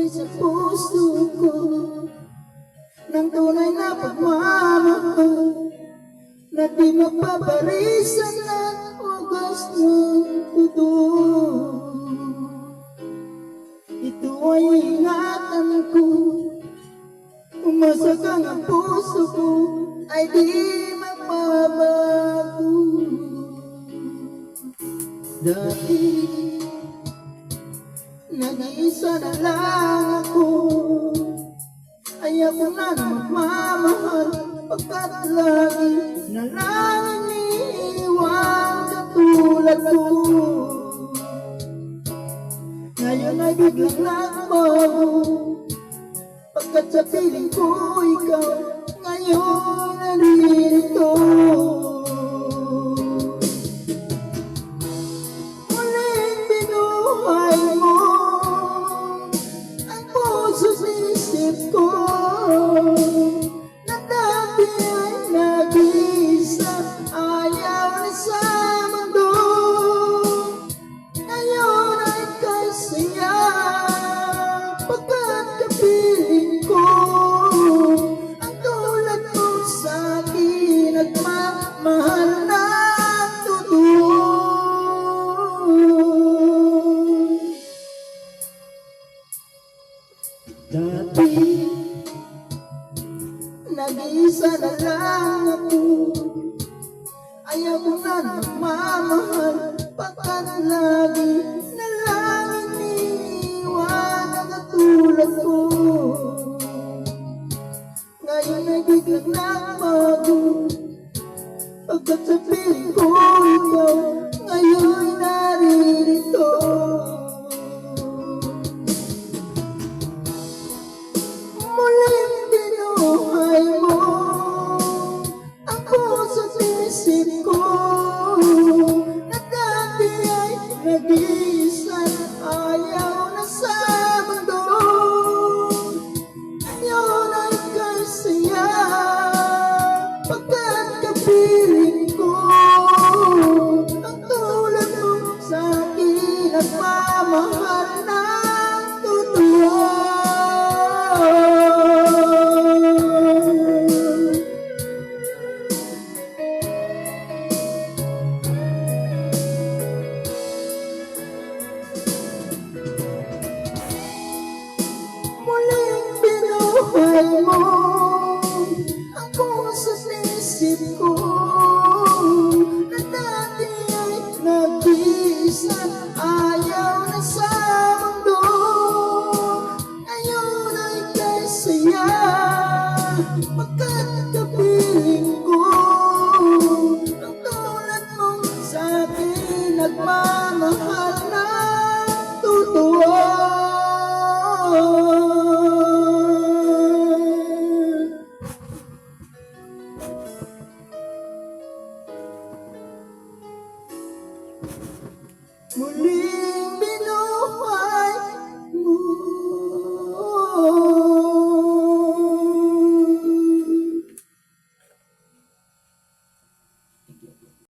Ibigay sa puso ko ng tunay na pagmamahal na di magpaparisan ng wagas ng totoo. Ito ay ingatan ko, umasagang ang puso ko ay di magbabago. Dati nag-iisa na lang ako, ayaw ko na magmamahal, pagkat lagi na lang iniiwan katulad ko. Ngayon ay biglang nagbago, pagkat sa piling ko ikaw ngayon narito. Muling binuhay mo ang puso't isip ko, na dati ay nag-iisa, ayaw na sa mundo. Ngayon ay kasiya, pagkat kapiling ko ang tulad mo sa'kin, nagmamahal ng totoo. Dati nag-iisa na lang ako, ayaw ko na magmamahal, pagkat lagi na lang iniiwan ang katulad ko. Ngayon ay biglang nagbago, pagkat sa piling ko ikaw ngayon naririto. Muling binuhay mo ang puso't isip ko, na dati ay nag-iisa, ayaw na sa mundo. Ngayon ay kasiya, pagkat kapiling ko ang tulad mo sa'kin, nagmamahal ng totoo. Muling binuhay mo ang puso't isip ko, na dati ay nag-iisa, ayaw na sa mundo. Ngayon ay kasiya, pagkat kapiling ko ang tulad mo sa'kin, nagmamahal ng totoo. Muling binuhay